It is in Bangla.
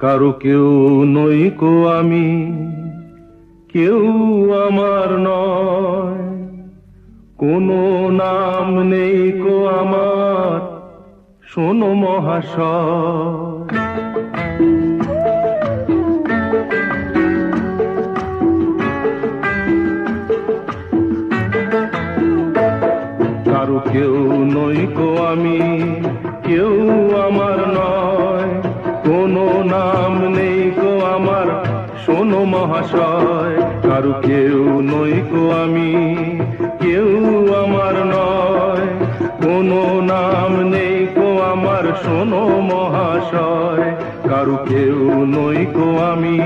কারো কেউ নই কো আমি, কেউ আমার নয়, কোনো নাম নেই কো আমার, শোনো মহাশয়। কারো কেউ নই কো আমি, কেউ আমার নয়, কোনো নাম নেই কো আমার, শোনো মহাশয়। কারো কেউ নই কো আমি, কেউ আমার নয়, কোনো নাম নেই কো আমার, শোনো মহাশয়। কারো কেউ নই কো আমি।